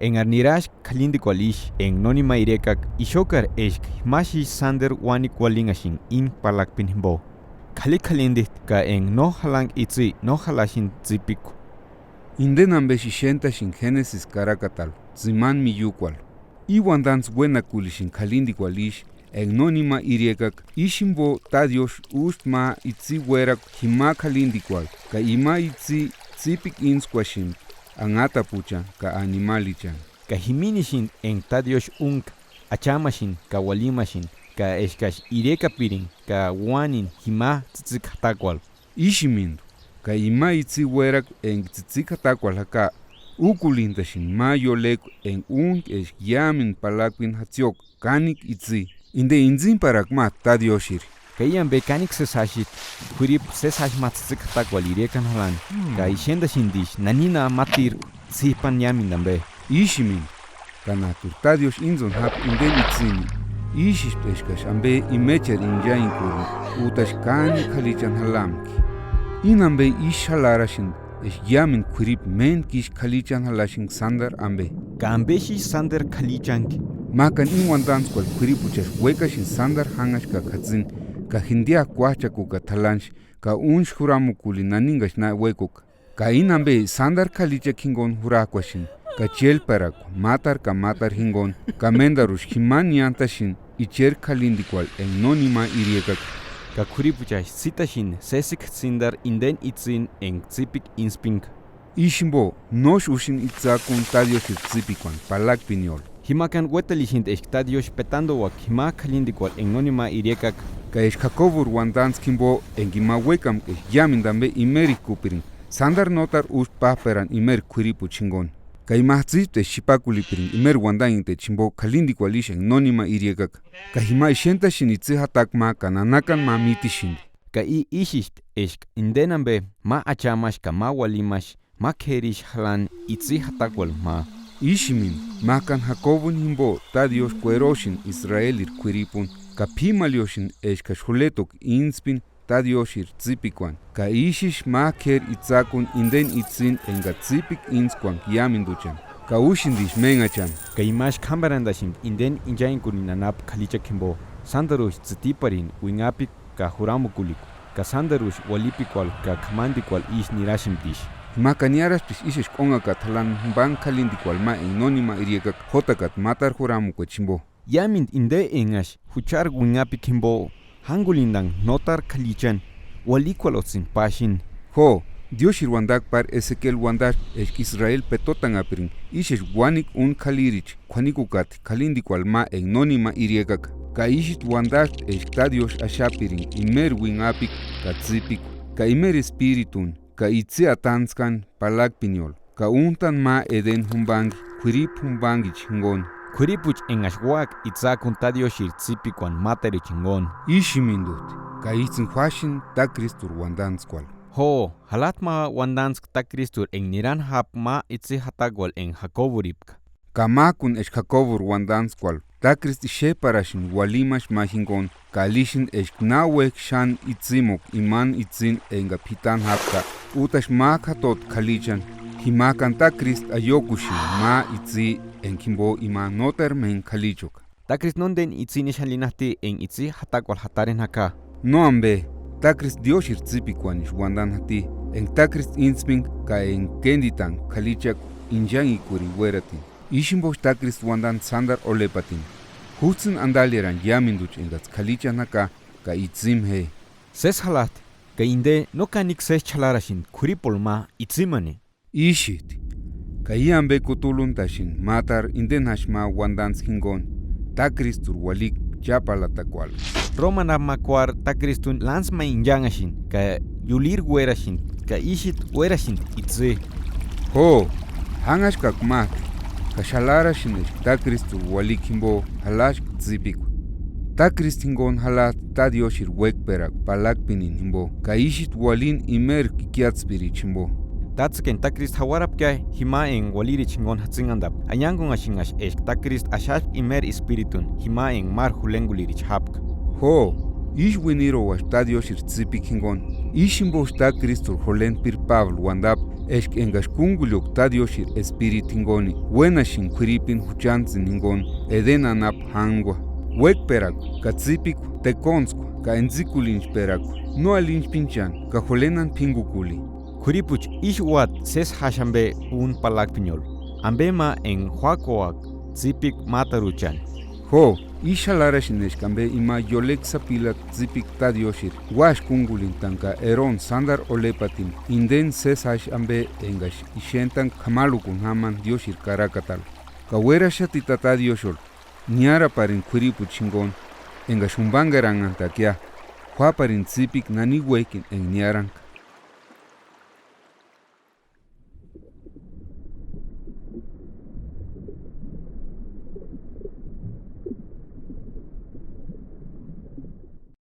En arnirash kalindikualish en nonima irekak ishokar eshk mashi sander wanikualingashin in palakpinhimbo. Kalikalindit ka en no halang itsi no halashin Tsipikua. Inden ambeshi shin Génesis karakatal, ziman miyukwal. Iwan dans buena kulishin kalindikualish en nonima irekak ishimbo ta Dios ustma itsi werak hima kalindikual ka ima itsi Tsipik insquashim angata pucha ka animalichan. Ka himinishin en tadios achamashin ka walimashin ka eshkash ireka pirin ka wanin hima tzitzikatakwal. Ishimindu ka ima itzi werak en tzitzikatakwal haka ukulindashin mayolek en esh yamin palakwin hatziok kanik itzi. Inde inzin parakma tadioshir. Kayan bekanik sesashit, kurip sesash matzikatakwal irekan halan, ka ishenda shindish nanina matir zipan yamin dambe. Ishimin, kanatur tadios inzon hap inden itzini, ishish peshkash ambe imecher inja inkuru, utash kani kalichan halamki. Inambe ish halarashin, esh yamin kurip men kish kalichan halashin sandar ambe. Ka ambeshi sandar kalichanki. Makan inwandans kwal kuripuchas huekashin sandar hangash ka katzin, ka hindia kuachaku ka talansh, ka unsh huramukuli naningash na huekuk. Ka inambe sandar kalicha kingon hurakwashin, ka chelparak matar hingon, ka mendarush himan yantashin, icher kalindikual en nonima iriekak. Ka kuripuchas sitashin sesik sindar inden itzin en Tsipik Intspinka. Ishimbo nosh ushin itzakun tadios Tsipikuan palak piñol. Himakan wetalishint tadios petando wak hima kalindikual en nonima iriekak. Ka eshkakobur wandanskimbo en gimawekam ke yamindambe imeri kupirin. Sandar notar pahperan imer kuripu chingon. Ka imahtzite shipakulipirin imer wandainte chimbo kalindikualish en nonima iriekak. Ka hima ishenta shinitzi hatakma kananakan ma mitishin. Ka ishist eshk indenambe ma achamash ka ma walimash ma kerish halan itzi hatakwal ma. Ishimin, makan Jacobun himbo tadios kueroshin Israelir kuripun. Ka pimalioshin eshkashuletok inspin tadioshir Tsipikuan. Ka ishish ma ker itzakun inden itzin enga Tsipik inskuan yaminduchan. Ka ushindish mengachan. Ka imash kambarandashin inden injainkuninanap kalichakimbo. Sandarush tzitiparin wingapik ka huramukuliku. Ka sandarush walipikwal ka kamandikual ish nirashimtish. Makaniaras pis ishish ongakat halan ban kalindikual ma en nonima iriekak hotakat matar huramukuchimbo. Yamin inde engash huchar wingapikimbo. Hangulindang notar kalichan, walikualotsin pashin. Ho, Dios irwandak par Ezequiel wandak esh Israel petotan apirin, ishish wanik kalirich, kwanikukat kalindikual ma en nonima iriekak. Ka ishit wandak esh tadios ashapirin, imer wingapik ka Tsipik, ka imer espiritun, ka itzi atanskan palak piñol, ka untan ma eden humbangi, kurip humbangi chingon. Kuripuch en ashwak itzakun tadioshir Tsipikuan materi chingon. Ishimindut, ka itzin huashin takristur wandanskwal. Ho, halatma wandansk takristur en niran hap ma itzi hatagwal en Jacoburipka. Ka makun esh Jacobur wandanskwal, takrist ishe parashin walimash mahingon, ka lishin esh nawek shan itzimok iman itzin enga pitan hapka, utash makatot kalichan. Himakan takrist ayokushin ma itzi en kimbo ima noter men kalichok. Takrist nonden itzi nishalinahti en itzi hatakwal hataren haka. No ambe, takrist dioshir Tsipikuanish wandan hati, en takrist Intspinka ka en kenditan kalichak injan ikuri weratin. Ishimbosh takrist wandan sandar olepatin. Hutsin andaliran yaminduch engats kalichan haka ka itzim he. Ses halat, ka inde no kanik ses chalarashin kuripol ma itzimani. Ishit, ka iambe kutulun tashin matar inden hashma wandans hingon, takristur walik chapalatakwal. Romana makwar takristun lansma injangashin, ka yulir werashin, ka ishit werashin itze. Ho, hangash kakmak, ka shalarashin takristur walik himbo halash Tsipikua. Takrist hingon halat tadioshir wekperak palakpinin himbo, ka ishit walin imer kikiatspiri chimbo. Tatsken takrist hawarapka hima en waliri chingon hatzingandap. Ayangon ashingash esh takrist ashash imer espiritun hima en mar hulengulirich hapk. Ho, ish winiro was tadioshir Tsipik hingon. Ishimbo takristur holen pir Pablo wandap Eshk engash kunguluk ta Dioshir espiritingoni, buenashin kuripin huchantzin ningon, eden anap hangwa. Wek peraku, ka Tsipikua, tekonsku, ka enzikulinch peraku, no alinch pinchan, ka jolenan pingukuli. Kuripuch ishwat ses hashambe un palak piñol. Ambema en Huacoac, Tsipik mataruchan. Ho, ishalarashin eshkambe ima yoleksa pilat Tsipik ta Dioshir, wash kungulin tanka eron sandar olepatin, inden ses hashambe engash ishentan kamalukun haman Dioshir karakatal. Ka werashatita ta Dioshol, niara parin kuripu chingon, engash umbangaran antakia, Juaparin Tsipik nani wekin en niaranka.